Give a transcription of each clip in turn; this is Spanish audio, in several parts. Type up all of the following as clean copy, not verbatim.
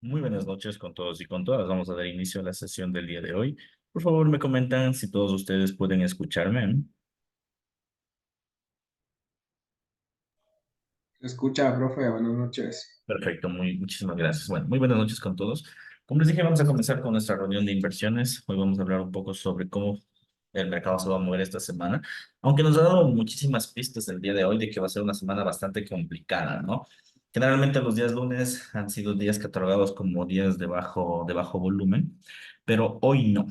Muy buenas noches con todos y con todas. Vamos a dar inicio a la sesión del día de hoy. Por favor, me comentan si todos ustedes pueden escucharme. Se escucha, profe, buenas noches. Perfecto, muchísimas gracias. Bueno, muy buenas noches con todos. Como les dije, vamos a comenzar con nuestra reunión de inversiones. Hoy vamos a hablar un poco sobre cómo el mercado se va a mover esta semana, aunque nos ha dado muchísimas pistas el día de hoy de que va a ser una semana bastante complicada, ¿no? Generalmente los días lunes han sido días catalogados como días de bajo volumen, pero hoy no.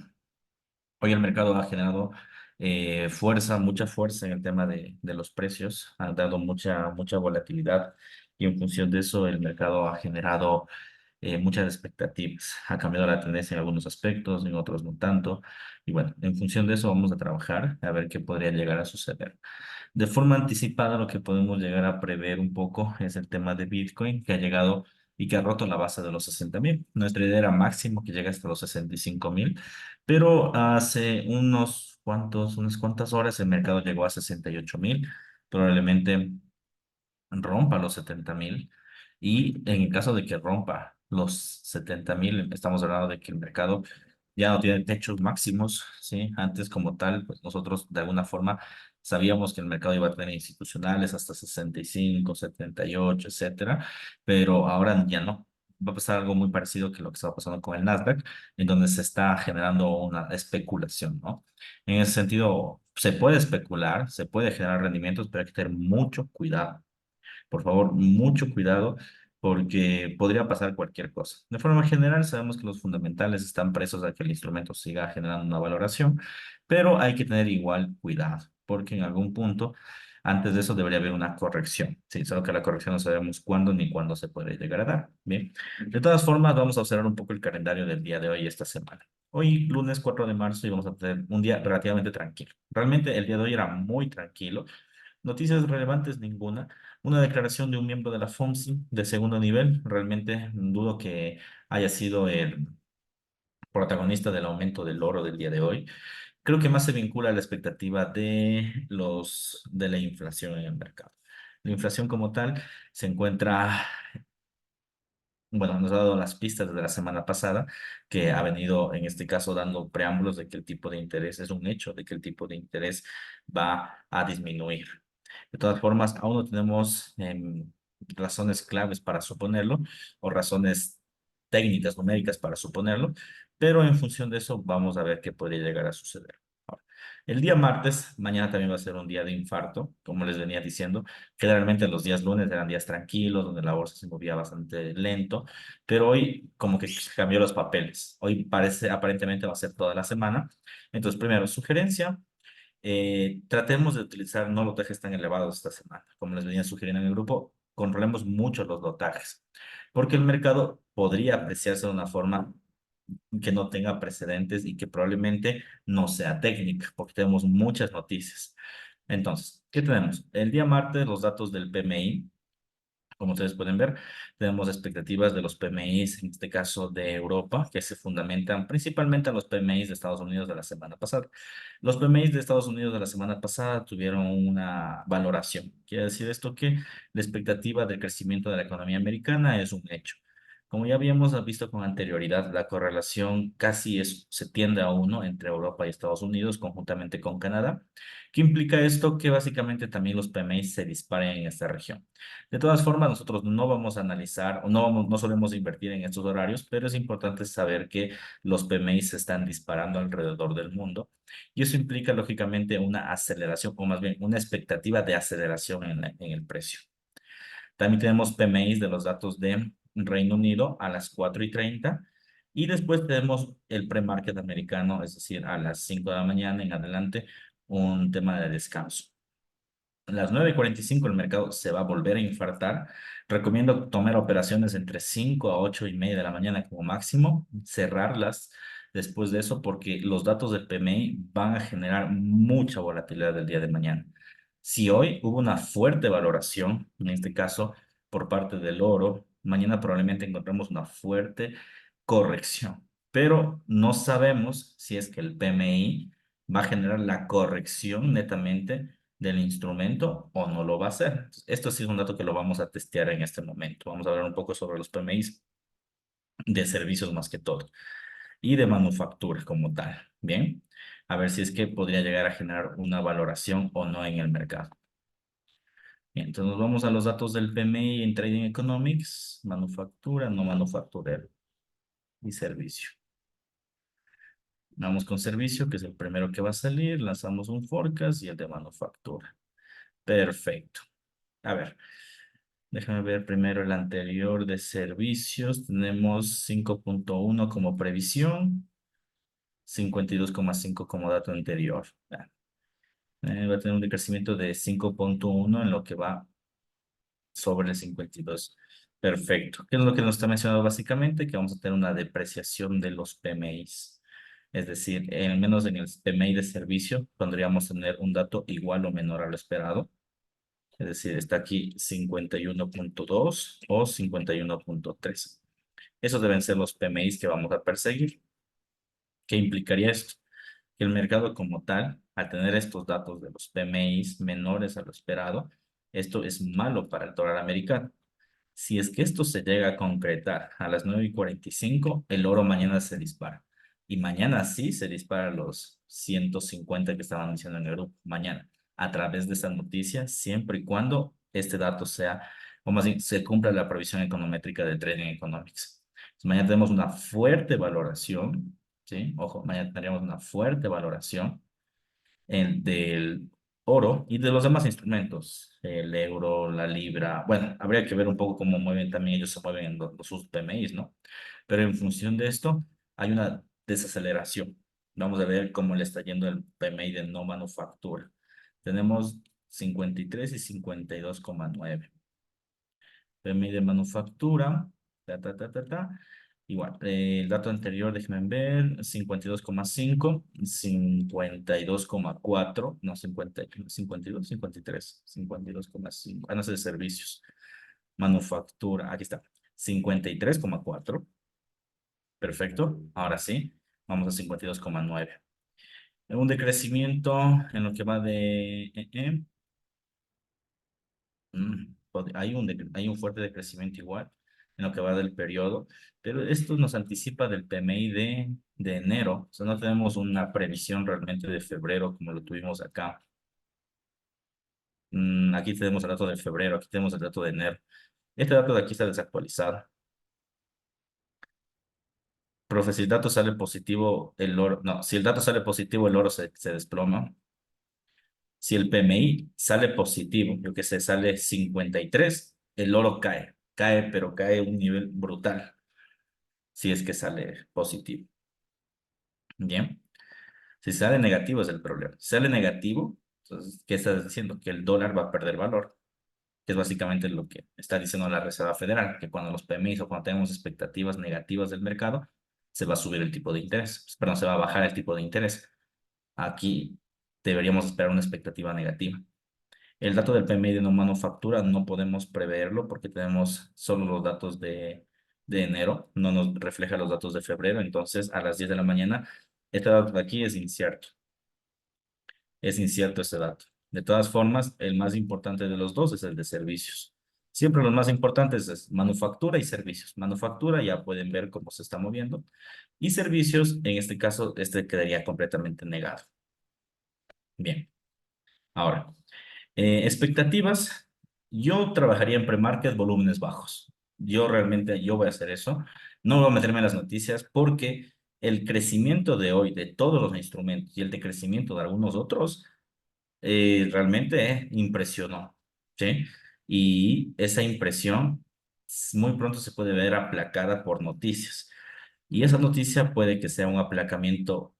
Hoy el mercado ha generado mucha fuerza en el tema de los precios, ha dado mucha volatilidad y en función de eso el mercado ha generado muchas expectativas. Ha cambiado la tendencia en algunos aspectos, en otros no tanto. Y bueno, en función de eso vamos a trabajar a ver qué podría llegar a suceder. De forma anticipada, lo que podemos llegar a prever un poco es el tema de Bitcoin, que ha llegado y que ha roto la base de los 60.000. Nuestra idea era máximo que llegue hasta los 65.000, pero hace unas cuantas horas el mercado llegó a 68.000. Probablemente rompa los 70.000. Y en el caso de que rompa los 70.000, estamos hablando de que el mercado ya no tiene techos máximos, ¿sí? Antes como tal, pues nosotros de alguna forma sabíamos que el mercado iba a tener institucionales hasta 65, 78, etcétera, pero ahora ya no. Va a pasar algo muy parecido que lo que estaba pasando con el Nasdaq, en donde se está generando una especulación, ¿no? En ese sentido, se puede especular, se puede generar rendimientos, pero hay que tener mucho cuidado. Por favor, mucho cuidado porque podría pasar cualquier cosa. De forma general, sabemos que los fundamentales están presos a que el instrumento siga generando una valoración, pero hay que tener igual cuidado porque en algún punto, antes de eso, debería haber una corrección. Sí, solo que la corrección no sabemos cuándo ni cuándo se puede llegar a dar. Bien, de todas formas, vamos a observar un poco el calendario del día de hoy, esta semana. Hoy, lunes 4 de marzo, y vamos a tener un día relativamente tranquilo. Realmente el día de hoy era muy tranquilo. Noticias relevantes ninguna. Una declaración de un miembro de la FOMC de segundo nivel. Realmente dudo que haya sido el protagonista del aumento del oro del día de hoy. Creo que más se vincula a la expectativa de la inflación en el mercado. La inflación como tal se encuentra, bueno, nos ha dado las pistas desde la semana pasada, que ha venido en este caso dando preámbulos de que el tipo de interés es un hecho, de que el tipo de interés va a disminuir. De todas formas, aún no tenemos razones claves para suponerlo o razones técnicas, numéricas para suponerlo, pero en función de eso vamos a ver qué podría llegar a suceder. Ahora, el día martes, mañana también va a ser un día de infarto, como les venía diciendo. Generalmente los días lunes eran días tranquilos, donde la bolsa se movía bastante lento, pero hoy como que se cambió los papeles. Hoy parece, aparentemente va a ser toda la semana. Entonces, primero, sugerencia, tratemos de utilizar no lotajes tan elevados esta semana. Como les venía sugiriendo en el grupo, controlemos mucho los lotajes, porque el mercado podría apreciarse de una forma que no tenga precedentes y que probablemente no sea técnica, porque tenemos muchas noticias. Entonces, ¿qué tenemos? El día martes, los datos del PMI. Como ustedes pueden ver, tenemos expectativas de los PMIs, en este caso de Europa, que se fundamentan principalmente en los PMIs de Estados Unidos de la semana pasada. Los PMIs de Estados Unidos de la semana pasada tuvieron una valoración. Quiere decir esto que la expectativa del crecimiento de la economía americana es un hecho. Como ya habíamos visto con anterioridad, la correlación se tiende a uno entre Europa y Estados Unidos, conjuntamente con Canadá. ¿Qué implica esto? Que básicamente también los PMIs se disparen en esta región. De todas formas, nosotros no vamos a analizar o no solemos invertir en estos horarios, pero es importante saber que los PMI se están disparando alrededor del mundo y eso implica lógicamente una aceleración o más bien una expectativa de aceleración en el precio. También tenemos PMIs de los datos de Reino Unido a las 4:30 y después tenemos el pre-market americano, es decir, a las 5 de la mañana en adelante, un tema de descanso. A las 9:45 el mercado se va a volver a infartar. Recomiendo tomar operaciones entre 5 a 8:30 de la mañana como máximo, cerrarlas después de eso porque los datos del PMI van a generar mucha volatilidad el día de mañana. Si hoy hubo una fuerte valoración, en este caso por parte del oro, mañana probablemente encontremos una fuerte corrección, pero no sabemos si es que el PMI va a generar la corrección netamente del instrumento o no lo va a hacer. Esto sí es un dato que lo vamos a testear en este momento. Vamos a hablar un poco sobre los PMIs de servicios más que todo, y de manufactura como tal. Bien, a ver si es que podría llegar a generar una valoración o no en el mercado. Bien, entonces nos vamos a los datos del PMI en Trading Economics, manufactura, no manufacturero y servicio. Vamos con servicio, que es el primero que va a salir, lanzamos un forecast y el de manufactura. Perfecto. A ver, déjame ver primero el anterior de servicios. Tenemos 5.1 como previsión, 52,5 como dato anterior. Va a tener un decrecimiento de 5.1 en lo que va sobre el 52. Perfecto. ¿Qué es lo que nos está mencionando básicamente? Que vamos a tener una depreciación de los PMIs. Es decir, al menos en el PMI de servicio, podríamos tener un dato igual o menor a lo esperado. Es decir, está aquí 51.2 o 51.3. Esos deben ser los PMIs que vamos a perseguir. ¿Qué implicaría esto? Que el mercado como tal, al tener estos datos de los PMIs menores a lo esperado, esto es malo para el dólar americano. Si es que esto se llega a concretar a las 9:45, el oro mañana se dispara. Y mañana sí se dispara a los 150 que estaban diciendo en el grupo. Mañana, a través de esta noticia, siempre y cuando este dato sea, o más bien, se cumpla la previsión econométrica del Trading Economics. Entonces, mañana tenemos una fuerte valoración, ¿sí? Ojo, mañana tendríamos una fuerte valoración del oro y de los demás instrumentos, el euro, la libra. Bueno, habría que ver un poco cómo mueven también, ellos se mueven en sus PMIs, ¿no? Pero en función de esto, hay una desaceleración. Vamos a ver cómo le está yendo el PMI de no manufactura. Tenemos 53 y 52,9. PMI de manufactura, ta, ta, ta, ta, ta. Igual, el dato anterior, déjenme ver, 52,5, 52,4, no, 50, 52, 53, 52,5, no sé, de servicios, manufactura, aquí está, 53,4, perfecto, ahora sí, vamos a 52,9. Un decrecimiento en lo que va de, hay un fuerte decrecimiento igual en lo que va del periodo, pero esto nos anticipa del PMI de enero. O sea, no tenemos una previsión realmente de febrero como lo tuvimos acá. Aquí tenemos el dato de febrero, aquí tenemos el dato de enero. Este dato de aquí está desactualizado. Profe, si el dato sale positivo, el oro, no, si el dato sale positivo, el oro se desploma. Si el PMI sale positivo, yo que sé, sale 53, el oro cae, pero cae a un nivel brutal, si es que sale positivo. Bien, si sale negativo es el problema. Si sale negativo, entonces, ¿qué estás diciendo? Que el dólar va a perder valor, que es básicamente lo que está diciendo la Reserva Federal, que cuando los PMI o cuando tenemos expectativas negativas del mercado, se va a subir el tipo de interés, perdón, se va a bajar el tipo de interés. Aquí deberíamos esperar una expectativa negativa. El dato del PMI de no manufactura no podemos preverlo porque tenemos solo los datos de enero, no nos refleja los datos de febrero, entonces a las 10 de la mañana, este dato de aquí es incierto este dato. De todas formas, el más importante de los dos es el de servicios. Siempre los más importantes es manufactura y servicios. Manufactura ya pueden ver cómo se está moviendo y servicios, en este caso, este quedaría completamente negado. Bien, ahora. Expectativas, yo trabajaría en pre-market volúmenes bajos. Yo voy a hacer eso. No voy a meterme en las noticias porque el crecimiento de hoy de todos los instrumentos y el decrecimiento de algunos otros realmente impresionó, ¿sí? Y esa impresión muy pronto se puede ver aplacada por noticias. Y esa noticia puede que sea un aplacamiento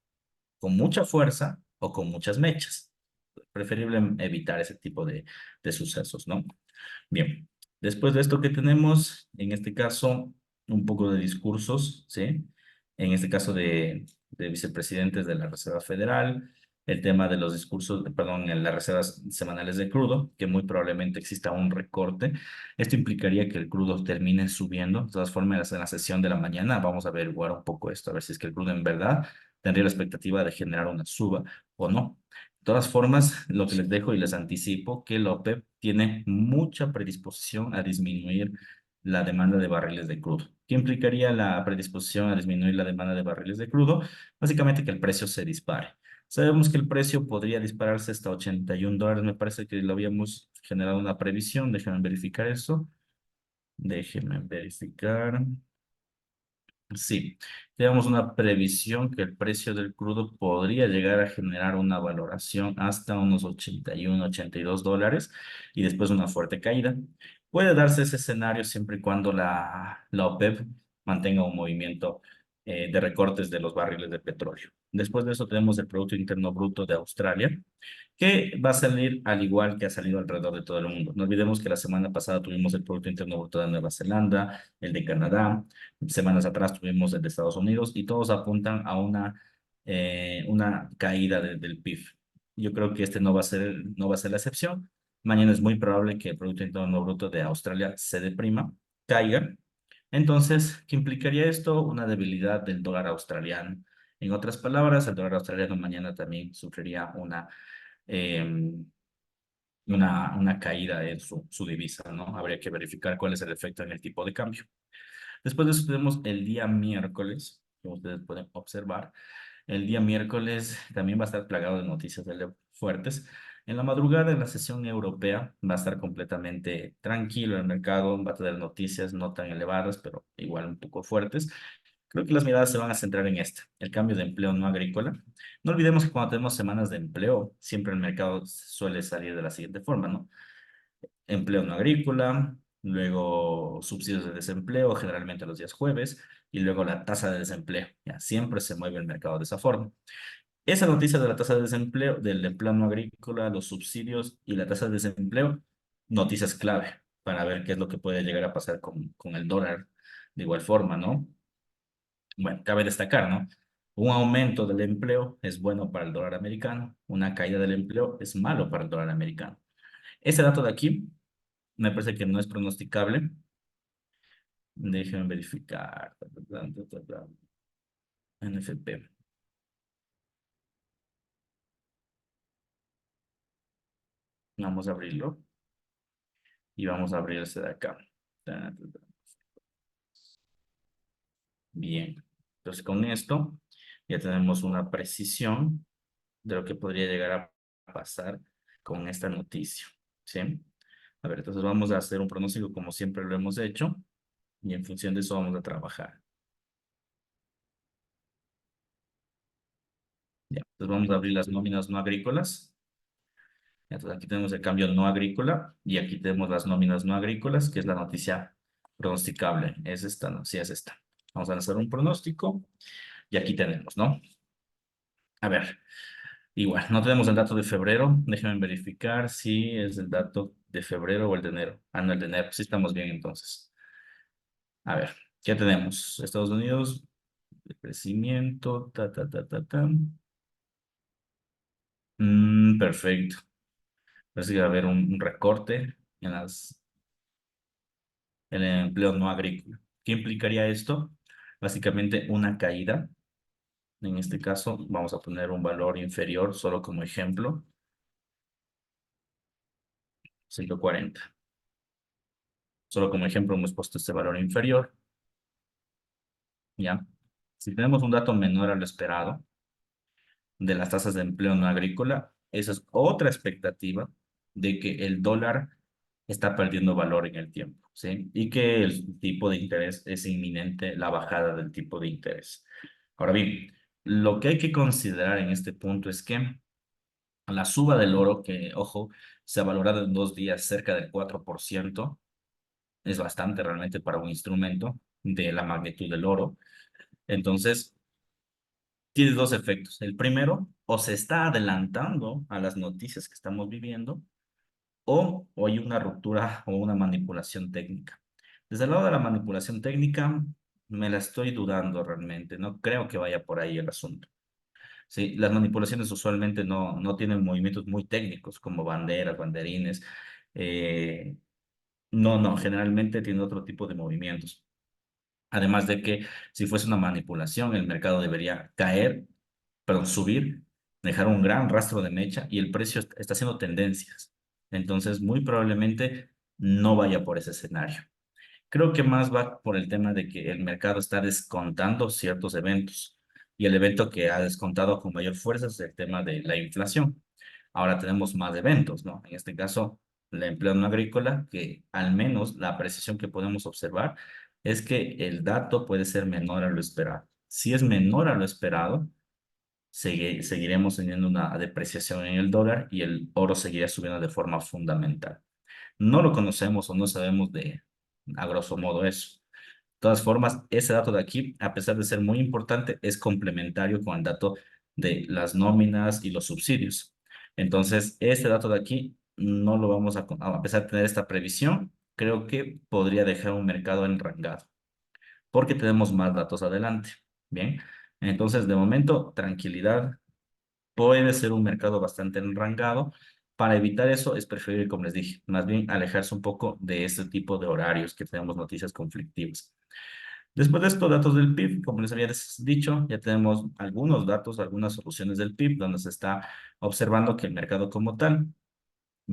con mucha fuerza o con muchas mechas. Preferible evitar ese tipo de sucesos, ¿no? Bien, después de esto que tenemos, en este caso, un poco de discursos, ¿sí? En este caso de vicepresidentes de la Reserva Federal, el tema de los discursos, perdón, en las reservas semanales de crudo, que muy probablemente exista un recorte. Esto implicaría que el crudo termine subiendo. De todas formas, en la sesión de la mañana vamos a averiguar un poco esto, a ver si es que el crudo en verdad tendría la expectativa de generar una suba o no. De todas formas, lo que les dejo y les anticipo que la OPEP tiene mucha predisposición a disminuir la demanda de barriles de crudo. ¿Qué implicaría la predisposición a disminuir la demanda de barriles de crudo? Básicamente que el precio se dispare. Sabemos que el precio podría dispararse hasta $81. Me parece que lo habíamos generado una previsión. Déjenme verificar eso. Déjenme verificar. Sí, tenemos una previsión que el precio del crudo podría llegar a generar una valoración hasta unos 81, $82 y después una fuerte caída. Puede darse ese escenario siempre y cuando la OPEP mantenga un movimiento de recortes de los barriles de petróleo. Después de eso tenemos el Producto Interno Bruto de Australia, que va a salir al igual que ha salido alrededor de todo el mundo. No olvidemos que la semana pasada tuvimos el Producto Interno Bruto de Nueva Zelanda, el de Canadá. Semanas atrás tuvimos el de Estados Unidos y todos apuntan a una caída del PIB. Yo creo que este no va a ser la excepción. Mañana es muy probable que el Producto Interno Bruto de Australia se deprima, caiga. Entonces, ¿qué implicaría esto? Una debilidad del dólar australiano. En otras palabras, el dólar australiano mañana también sufriría em, una caída en su divisa, ¿no? Habría que verificar cuál es el efecto en el tipo de cambio. Después de eso tenemos el día miércoles, como ustedes pueden observar. El día miércoles también va a estar plagado de noticias fuertes. En la madrugada, en la sesión europea, va a estar completamente tranquilo el mercado, va a tener noticias no tan elevadas, pero igual un poco fuertes. Creo que las miradas se van a centrar en el cambio de empleo no agrícola. No olvidemos que cuando tenemos semanas de empleo, siempre el mercado suele salir de la siguiente forma, ¿no? Empleo no agrícola, luego subsidios de desempleo, generalmente los días jueves, y luego la tasa de desempleo. Ya, siempre se mueve el mercado de esa forma. Esa noticia de la tasa de desempleo, del empleo no agrícola, los subsidios y la tasa de desempleo, noticias clave para ver qué es lo que puede llegar a pasar con el dólar de igual forma, ¿no? Bueno, cabe destacar, ¿no? Un aumento del empleo es bueno para el dólar americano, una caída del empleo es malo para el dólar americano. Ese dato de aquí me parece que no es pronosticable. Déjenme verificar. NFP. Vamos a abrirlo y vamos a abrir ese de acá. Bien. Entonces con esto ya tenemos una precisión de lo que podría llegar a pasar con esta noticia. ¿Sí? A ver, entonces vamos a hacer un pronóstico como siempre lo hemos hecho y en función de eso vamos a trabajar. Ya, entonces vamos a abrir las nóminas no agrícolas. Entonces aquí tenemos el cambio no agrícola y aquí tenemos las nóminas no agrícolas, que es la noticia pronosticable. ¿Es esta? No, sí es esta. Vamos a hacer un pronóstico y aquí tenemos, ¿no? A ver, igual, no tenemos el dato de febrero. Déjenme verificar si es el dato de febrero o el de enero. Ah, no, el de enero. Sí estamos bien entonces. A ver, ¿qué tenemos? Estados Unidos, de crecimiento, ta. Perfecto. Parece que va a haber un recorte en el empleo no agrícola. ¿Qué implicaría esto? Básicamente una caída. En este caso, vamos a poner un valor inferior, solo como ejemplo, 140. Solo como ejemplo hemos puesto este valor inferior, ¿ya? Si tenemos un dato menor a lo esperado de las tasas de empleo no agrícola, esa es otra expectativa de que el dólar está perdiendo valor en el tiempo, ¿sí? Y que el tipo de interés es inminente, la bajada del tipo de interés. Ahora bien, lo que hay que considerar en este punto es que la suba del oro, que, ojo, se ha valorado en 2 días cerca del 4%, es bastante realmente para un instrumento de la magnitud del oro. Entonces, tiene dos efectos. El primero, o se está adelantando a las noticias que estamos viviendo, o hay una ruptura o una manipulación técnica. Desde el lado de la manipulación técnica, me la estoy dudando realmente. No creo que vaya por ahí el asunto. Sí, las manipulaciones usualmente no tienen movimientos muy técnicos como banderas, banderines. eh, no, generalmente tiene otro tipo de movimientos. Además de que si fuese una manipulación, el mercado debería caer, perdón, subir, dejar un gran rastro de mecha y el precio está haciendo tendencias. Entonces, muy probablemente no vaya por ese escenario. Creo que más va por el tema de que el mercado está descontando ciertos eventos y el evento que ha descontado con mayor fuerza es el tema de la inflación. Ahora tenemos más eventos, ¿no? En este caso, el empleo no agrícola, que al menos la apreciación que podemos observar es que el dato puede ser menor a lo esperado. Si es menor a lo esperado, seguiremos teniendo una depreciación en el dólar y el oro seguirá subiendo de forma fundamental. No lo conocemos o no sabemos de a grosso modo eso. De todas formas, ese dato de aquí, a pesar de ser muy importante, es complementario con el dato de las nóminas y los subsidios. Entonces, este dato de aquí no lo vamos a pesar de tener esta previsión, creo que podría dejar un mercado enrangado, porque tenemos más datos adelante. Bien, entonces de momento, tranquilidad, puede ser un mercado bastante enrangado. Para evitar eso es preferible, como les dije, más bien alejarse un poco de este tipo de horarios que tenemos noticias conflictivas. Después de estos datos del PIB, como les había dicho, ya tenemos algunos datos, algunas soluciones del PIB, donde se está observando que el mercado como tal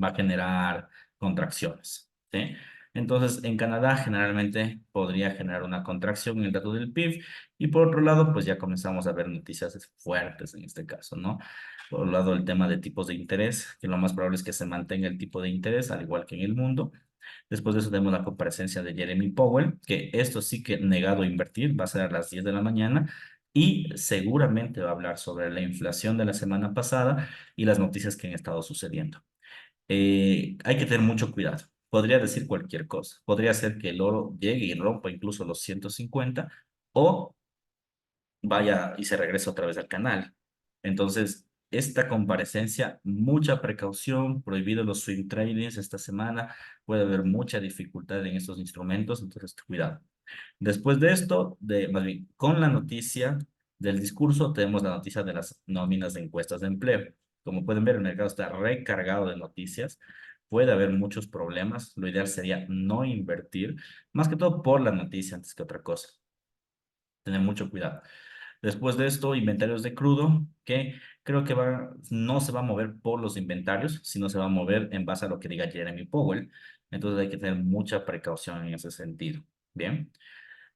va a generar contracciones, ¿sí? Entonces, en Canadá generalmente podría generar una contracción en el dato del PIB y por otro lado, pues ya comenzamos a ver noticias fuertes en este caso, ¿no? Por un lado, el tema de tipos de interés, que lo más probable es que se mantenga el tipo de interés, al igual que en el mundo. Después de eso tenemos la comparecencia de Jeremy Powell, que esto sí que negado a invertir, va a ser a las 10 de la mañana y seguramente va a hablar sobre la inflación de la semana pasada y las noticias que han estado sucediendo. Hay que tener mucho cuidado. Podría decir cualquier cosa. Podría ser que el oro llegue y rompa incluso los 150 o vaya y se regrese otra vez al canal. Entonces, esta comparecencia, mucha precaución, prohibido los swing tradings esta semana, puede haber mucha dificultad en estos instrumentos, entonces cuidado. Después de esto, más bien, con la noticia del discurso, tenemos la noticia de las nóminas de encuestas de empleo. Como pueden ver, el mercado está recargado de noticias. Puede haber muchos problemas. Lo ideal sería no invertir, más que todo por la noticia antes que otra cosa. Tener mucho cuidado. Después de esto, inventarios de crudo, que creo que no se va a mover por los inventarios, sino se va a mover en base a lo que diga Jeremy Powell. Entonces hay que tener mucha precaución en ese sentido. Bien.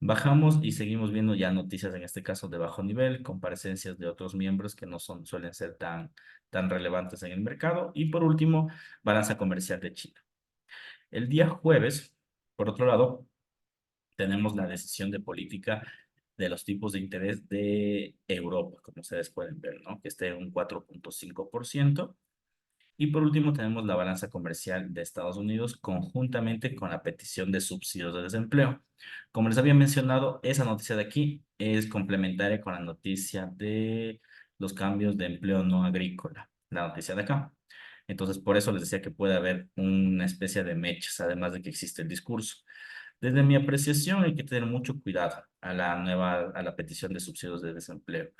Bajamos y seguimos viendo ya noticias, en este caso de bajo nivel, comparecencias de otros miembros que no suelen ser tan relevantes en el mercado. Y por último, balanza comercial de China. El día jueves, por otro lado, tenemos la decisión de política de los tipos de interés de Europa, como ustedes pueden ver, ¿no? Que esté en un 4,5%. Y por último, tenemos la balanza comercial de Estados Unidos conjuntamente con la petición de subsidios de desempleo. Como les había mencionado, esa noticia de aquí es complementaria con la noticia de los cambios de empleo no agrícola, la noticia de acá. Entonces, por eso les decía que puede haber una especie de mechas, además de que existe el discurso. Desde mi apreciación, hay que tener mucho cuidado a la petición de subsidios de desempleo.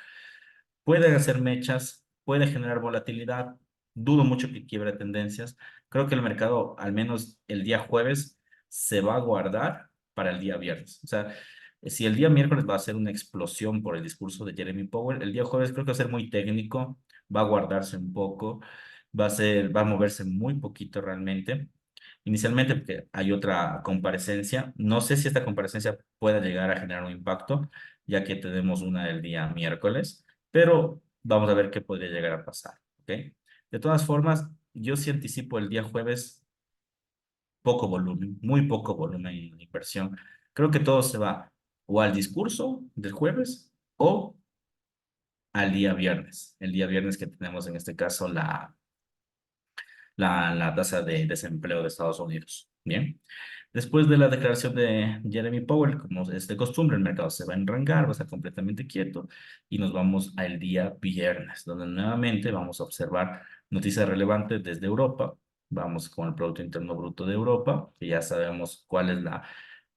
Puede hacer mechas, puede generar volatilidad. Dudo mucho que quiebre tendencias. Creo que el mercado, al menos el día jueves, se va a guardar para el día viernes. O sea, si el día miércoles va a ser una explosión por el discurso de Jeremy Powell, el día jueves creo que va a ser muy técnico, va a guardarse un poco, va a moverse muy poquito realmente. Inicialmente, porque hay otra comparecencia. No sé si esta comparecencia pueda llegar a generar un impacto, ya que tenemos una el día miércoles, pero vamos a ver qué podría llegar a pasar, ¿ok? De todas formas, yo sí anticipo el día jueves poco volumen, muy poco volumen en inversión. Creo que todo se va o al discurso del jueves o al día viernes. El día viernes que tenemos en este caso la tasa de desempleo de Estados Unidos. Bien. Después de la declaración de Jeremy Powell, como es de costumbre, el mercado se va a enrangar, va a estar completamente quieto y nos vamos al día viernes, donde nuevamente vamos a observar noticias relevantes desde Europa. Vamos con el Producto Interno Bruto de Europa, que ya sabemos cuál es la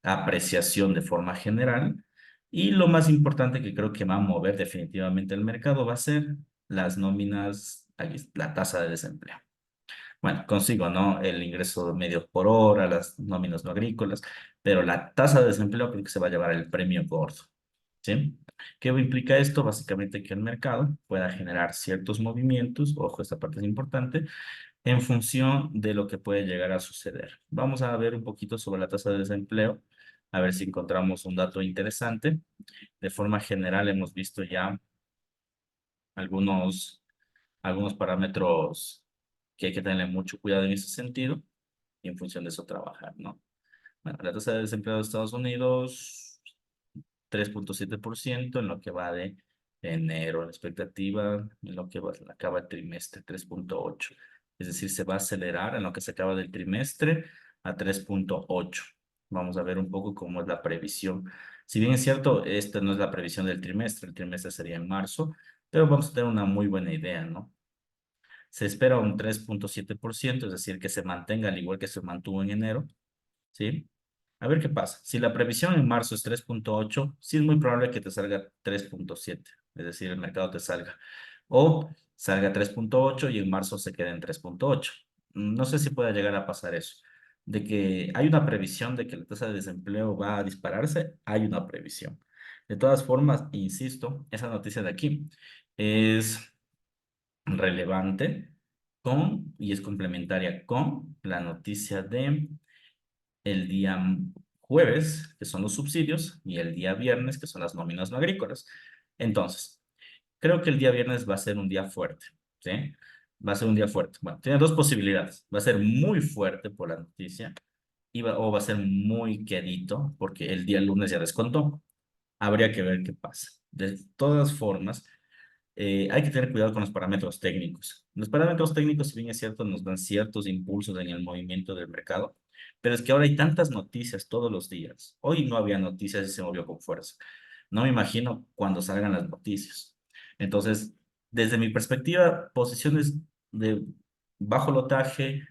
apreciación de forma general. Y lo más importante que creo que va a mover definitivamente el mercado va a ser las nóminas, la tasa de desempleo. Bueno, consigo, ¿no? El ingreso medio por hora, las nóminas no agrícolas, pero la tasa de desempleo creo que se va a llevar el premio gordo, ¿sí? ¿Qué implica esto? Básicamente que el mercado pueda generar ciertos movimientos, ojo, esta parte es importante, en función de lo que puede llegar a suceder. Vamos a ver un poquito sobre la tasa de desempleo. a ver si encontramos un dato interesante. De forma general hemos visto ya algunos, algunos parámetros que hay que tenerle mucho cuidado en ese sentido y en función de eso trabajar, ¿no? Bueno, la tasa de desempleo de Estados Unidos, 3,7% en lo que va de enero, la expectativa en lo que va, acaba el trimestre, 3,8. Es decir, se va a acelerar en lo que se acaba del trimestre a 3,8. Vamos a ver un poco cómo es la previsión. Si bien es cierto, esta no es la previsión del trimestre, el trimestre sería en marzo, pero vamos a tener una muy buena idea, ¿no? Se espera un 3,7%, es decir, que se mantenga al igual que se mantuvo en enero, ¿sí? A ver qué pasa. Si la previsión en marzo es 3,8, sí es muy probable que te salga 3,7, es decir, el mercado te salga. O salga 3,8 y en marzo se quede en 3,8. No sé si pueda llegar a pasar eso. De que hay una previsión de que la tasa de desempleo va a dispararse, hay una previsión. De todas formas, insisto, esa noticia de aquí es relevante y es complementaria con la noticia de el día jueves, que son los subsidios, y el día viernes, que son las nóminas no agrícolas. Entonces, creo que el día viernes va a ser un día fuerte, ¿sí? Va a ser un día fuerte. Bueno, tiene dos posibilidades. Va a ser muy fuerte por la noticia o va a ser muy quedito porque el día lunes ya descontó. Habría que ver qué pasa. De todas formas, hay que tener cuidado con los parámetros técnicos. Los parámetros técnicos, si bien es cierto, nos dan ciertos impulsos en el movimiento del mercado, pero es que ahora hay tantas noticias todos los días. Hoy no había noticias y se movió con fuerza. No me imagino cuando salgan las noticias. Entonces, desde mi perspectiva, posiciones de bajo lotaje,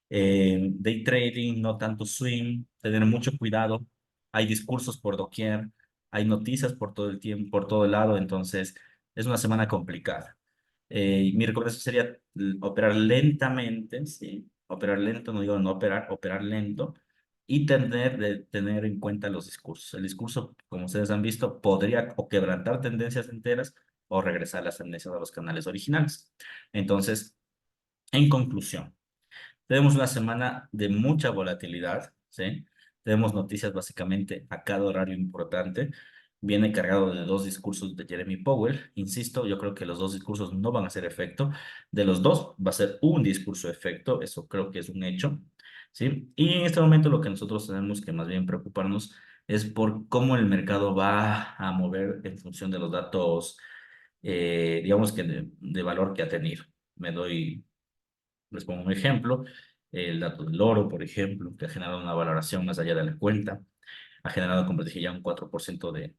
day trading, no tanto swing, tener mucho cuidado. Hay discursos por doquier, hay noticias por todo el tiempo, por todo el lado, entonces es una semana complicada. Mi recomendación sería operar lentamente, ¿sí? Operar lento, no digo no operar, operar lento y tener en cuenta los discursos. El discurso, como ustedes han visto, podría o quebrantar tendencias enteras o regresar las tendencias a los canales originales. Entonces, en conclusión, tenemos una semana de mucha volatilidad, ¿sí? Tenemos noticias básicamente a cada horario importante. Viene cargado de dos discursos de Jeremy Powell. Insisto, yo creo que los dos discursos no van a hacer efecto. De los dos va a ser un discurso de efecto, eso creo que es un hecho, ¿sí? Y en este momento lo que nosotros tenemos que más bien preocuparnos es por cómo el mercado va a mover en función de los datos, digamos que de valor que ha tenido. Les pongo un ejemplo, el dato del oro, por ejemplo, que ha generado una valoración más allá de la cuenta, ha generado, como les dije, ya un 4% de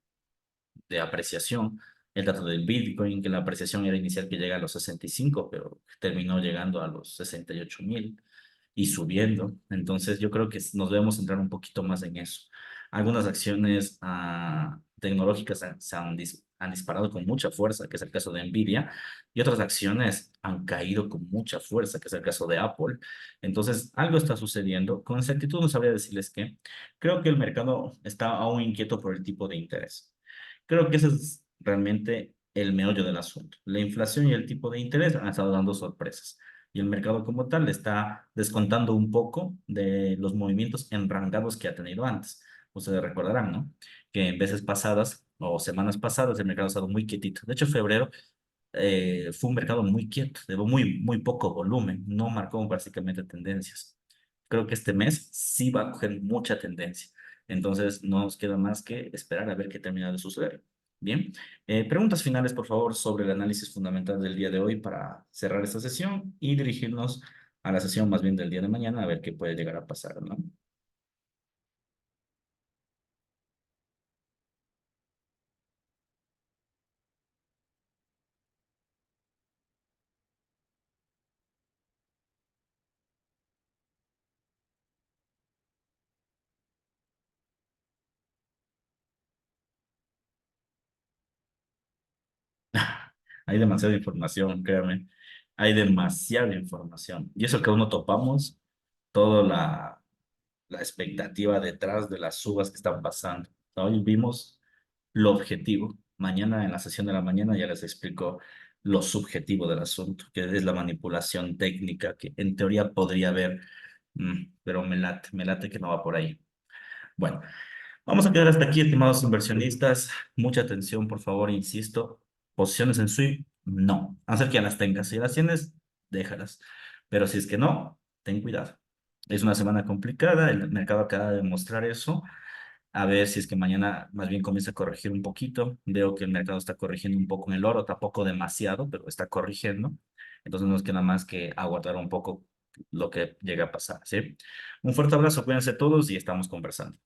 apreciación. El dato del Bitcoin, que la apreciación era inicial que llega a los 65, pero terminó llegando a los 68,000 y subiendo. Entonces, yo creo que nos debemos centrar un poquito más en eso. Algunas acciones tecnológicas han disparado con mucha fuerza, que es el caso de Nvidia, y otras acciones han caído con mucha fuerza, que es el caso de Apple. Entonces, algo está sucediendo. Con exactitud no sabría decirles qué. Creo que el mercado está aún inquieto por el tipo de interés. Creo que ese es realmente el meollo del asunto. La inflación y el tipo de interés han estado dando sorpresas y el mercado como tal está descontando un poco de los movimientos enrangados que ha tenido antes. Ustedes recordarán, ¿no? Que en veces pasadas o semanas pasadas el mercado ha estado muy quietito. De hecho, febrero fue un mercado muy quieto, de muy poco volumen, no marcó básicamente tendencias. Creo que este mes sí va a coger mucha tendencia. Entonces, no nos queda más que esperar a ver qué termina de suceder. Bien, preguntas finales, por favor, sobre el análisis fundamental del día de hoy para cerrar esta sesión y dirigirnos a la sesión más bien del día de mañana a ver qué puede llegar a pasar, ¿no? Hay demasiada información, créame. Hay demasiada información. Y eso que aún no topamos, toda la expectativa detrás de las subas que están pasando. Hoy vimos lo objetivo. Mañana, en la sesión de la mañana, ya les explico lo subjetivo del asunto, que es la manipulación técnica, que en teoría podría haber, pero me late que no va por ahí. Bueno. Vamos a quedar hasta aquí, estimados inversionistas. Mucha atención, por favor, insisto. Posiciones en SUI, no. A no ser que ya las tengas. Si las tienes, déjalas. Pero si es que no, ten cuidado. Es una semana complicada, el mercado acaba de demostrar eso. A ver si es que mañana más bien comienza a corregir un poquito. Veo que el mercado está corrigiendo un poco en el oro, tampoco demasiado, pero está corrigiendo. Entonces no nos queda más que aguardar un poco lo que llegue a pasar, ¿sí? Un fuerte abrazo, cuídense todos y estamos conversando.